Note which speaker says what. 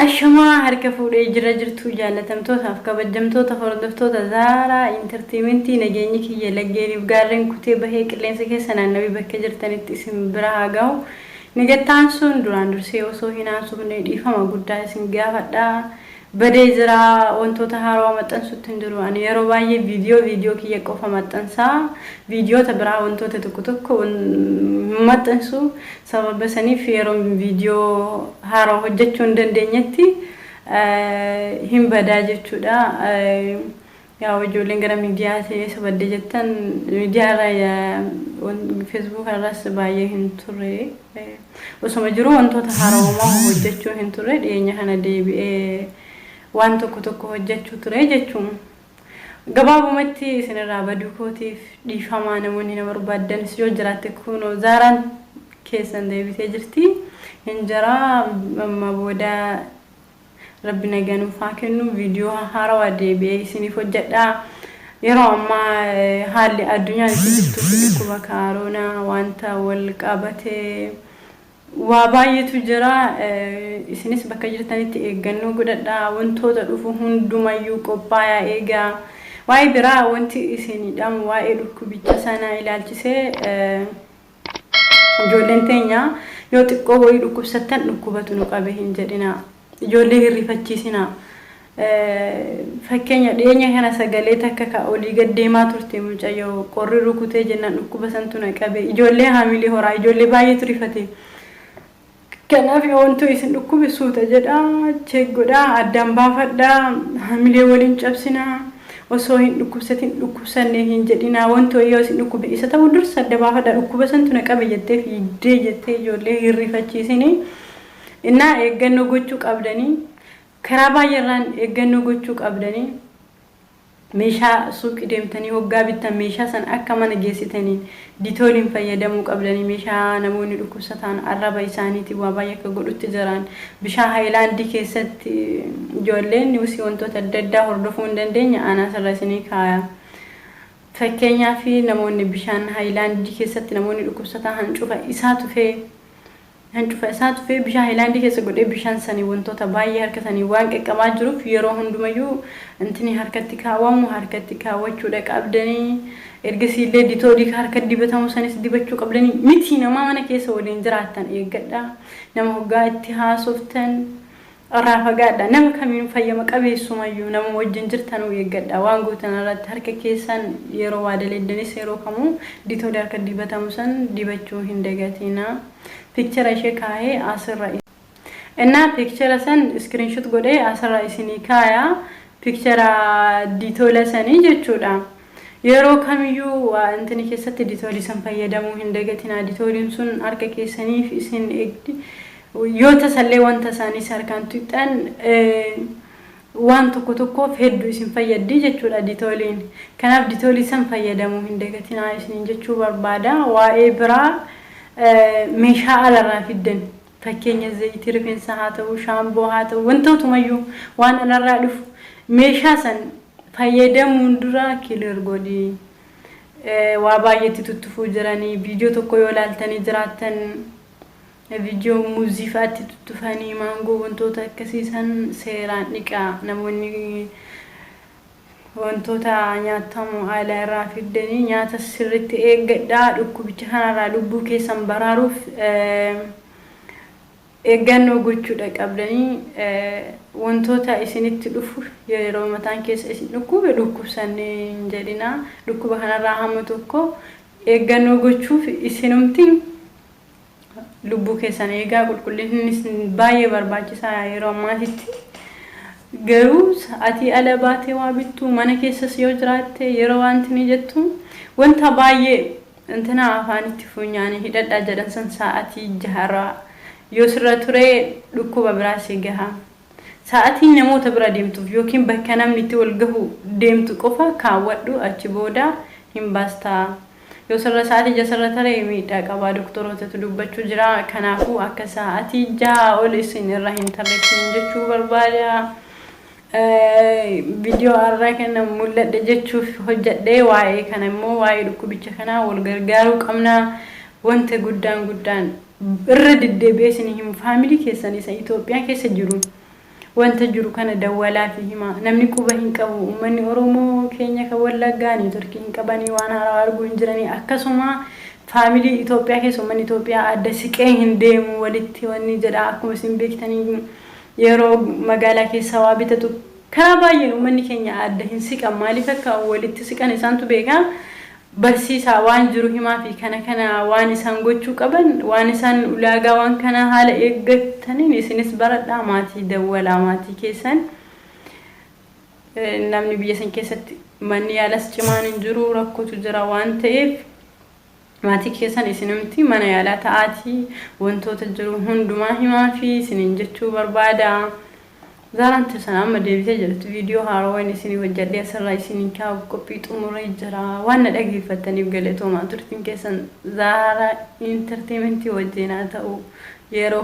Speaker 1: Ashama harka fuudhee jirtu jaalatamtootaaf kabajamtoota hordoftoota Zaaraa Entertainmentii nageenyi kiyya laggeeniif gaarreen kutee bahee qilleensa keessa naannawii bakka jirtanitti isin bira haa gahu. Nagattaan sun duraan dursee osoo hin haasofne dhiifama guddaa isin gaafadhaa. Badee jira wantoota haarawaa maxxansuutti hin jiru. Ani yeroo baay'ee viidiyoo kiyya qofa maxxansaa. Viidiyoota biraa wantoota tokko maxxansu sababa saniif yeroo viidiyoo haarawaa hojjechuu hin dandeenyetti hin badaa jechuudha. Yaa ijoolleen gara miidiyaa ta'ee badde jettan miidiyaa Facebook irras baay'ee hin turre. Osoma jiru wantoota haarawaa hojjechuu hin turre dhiyeenya kana deebi'ee waan tokko hojjechuu ture jechuun gabaabumatti isinirraa baduu kootiif dhiifamaa namoonni nama barbaaddanis yoo jiraatte kunoo Zaaraan keessan deebitee jirti hin jira amma booda rabbi nagaa nuuf haa kennu viidiyoo haarawaa deebi'ee isiniif hojjedha yeroo ammaa haalli addunyaan itti jirtu dhukkuba kaaroonaa wanta wal qabatee waa baay'eetu jira isinis bakka jirtanitti eeggannoo godhadhaa wantoota dhufu hundumayyuu qophaayaa eegaa waa'ee biraa wanti isinidhaan waa'ee dhukkubicha sana ilaalchisee ijoolleen teenya yoo xiqqoo wayii dhukkubsattan dhukkubatu nu qabe hin jedhina ijoollee hirrifachiisina fakkeenya dhiyeenya kana sagalee takka ka olii gad deemaa turte mucayyoo qorri rukutee jennaan dhukkuba santu na qabe ijoollee haamilee horaa ijoollee baay'eetu rifate. Kanaaf wantu isin dhukkubsuuta jedha cheeggodha addaan baafadha hamilee waliin cabsina osoo hin dhukkubsatin dhukkubsanne hin jedhina wantu yoo isin dhukkube isa ta'u dursa adda baafadha dhukkuba santu na qabe jettee fiiddee jettee ijoollee hirrifachiisini innaa eeggannoo gochuu qabdanii karaa baay'eerraan eeggannoo gochuu qabdanii meeshaa suuqii deemtanii hoggaa bittan meeshaa san akka mana geessitanii ditooliin fayyadamuu qabdanii meeshaa namoonni dhukkubsatan arraba isaaniitiin waa baay'ee akka godhutti jiran bishaan haayilaandii keessatti ijoolleen nuusi wantoota adda addaa hordofuu hin dandeenye anaas irra isinii kaaya. Fakkeenyaaf namoonni bishaan haayilaandii keessatti namoonni dhukkubsatan hancufa isaatu fee bishaan haayilaandii keessa godhee bishaan sanii wantoota baay'ee harkatanii waan qaqqabaa jiruuf yeroo hundumayyuu intini harkatti kaawwamu harkatti kaawwachuudha qabdanii ergasiillee ditoolii harka dibatamu sanis dibachuu qabdanii miti nama mana keessa waliin jiraattan eeggadha nama hoggaa itti haasoftan irraa fagaadha nama kamiin fayyama qabeessumayyuu nama wajjin jirtanuu eeggadha waan gootan irratti harka keessan yeroo waa daleeddanis yeroo kamuu ditoolii harka dibatamu san dibachuu hin dagatina. Picture ishee kaa'ee asirra innaa picture san screenshot godhee asirra isinii kaaya picture ditoola sanii jechuudha yeroo kamiyyuu intini keessatti ditoolii san fayyadamuu hin dagatina ditooliin sun harka keessaniif isin eegdi yoo tasallee wanta isaaniis harkaan tuqxan waan tokkoof hedduu isin fayyaddi jechuudha ditooliin kanaaf ditoolii san fayyadamuu hin dagatina isin jechuu barbaada waa'ee biraa meeshaa alarraa fiddan fakkeenya zayitii rifeensa haa ta'u shaamboo haa ta'u wantootumayyuu waan alarraa dhufu meeshaa san fayyadamuun dura kilir godhi waa baay'eetti tuttufuu jiranii viidiyoo tokko yoo ilaaltanii jiraattan viidiyoo muuzifaatti tuttufanii maangoo wantoota akkasiisan seeraan dhiqaa namoonni wantoota nyaatamu haala irraa fiddanii nyaata sirriitti eeggadhaa dhukkubicha kanarraa lubbuu keessan baraaruuf eeggannoo gochuudha qabdanii wantoota isinitti dhufu yeroo mataan keessa isin dhukkube dhukkubsanne hin jedhina dhukkuba kanarraa hamma tokko eeggannoo gochuuf isinumti lubbuu keessan eegaa qulqullinnis baay'ee barbaachisaa yeroo ammaatitti. Garuu sa'aatii ala baatee waa bittu mana keessas yoo jiraatte yeroo wanti ni jettu wanta baay'ee intina afaanitti funyaanii hidhadhaa jedhan san sa'aatii 6 yoo sirra ture dhukkuba biraa si gaha sa'aatii namoota bira deemtuuf yookiin bakka namni itti wal gahu deemtu qofa kaawwadhu achi booda hin baastaa yoo sirra sa'aatii 6 sirra tare miidhaa qabaa doktorootatu dubbachuu jira kanaafuu akka sa'aatii 6 ol isin irra hin tarreessin jechuu barbaada. Video arraa kana mul'adhe jechuuf hojjedhee waa'ee kana immoo waa'ee dhukkubicha kana wal gargaaruu qabna wanta guddaan irra deddeebi'ee isin him faamilii keessan isa Itoophiyaa keessa jiru wanta jiru kana dawwalaa fi hima namni quba hin qabu uummanni Oromoo keenya kan wallaggaanii turkii hin qabanii waan haaraa arguu hin jiranii akkasuma faamilii Itoophiyaa keessa uummanni Itoophiyaa adda siqee hin deemu walitti wanni jedha akkuma isin beektanii yeroo magaalaa keessa waa bitatu karaa baay'een uummanni keenya adda hin siqan maaliif akka walitti siqan isaantu beeka barsiisaa waan jiru himaa fi kana waan isaan gochuu qaban waan isaan ulaagaa waan kana haala eeggataniin isinis baradhaa maatii dawwalaa maatii keessan namni biyya san keessatti manni yaalas cimaan hin jiru rakkootu jira waan ta'eef maatii keessan isinimti mana yaalaa ta'aatii wantoota jiru hundumaa himaa fi isinin jechuu barbaada Zaran sana amma deebitee jirtu viidiyoo haarawwan isinii hojjedhee asirraa isinii kaa'u qophii xumuree jira waan na dhaggeeffattaniif galatoomaa turtiin keessan Zara Entertainment wajjin haa ta'u yeroo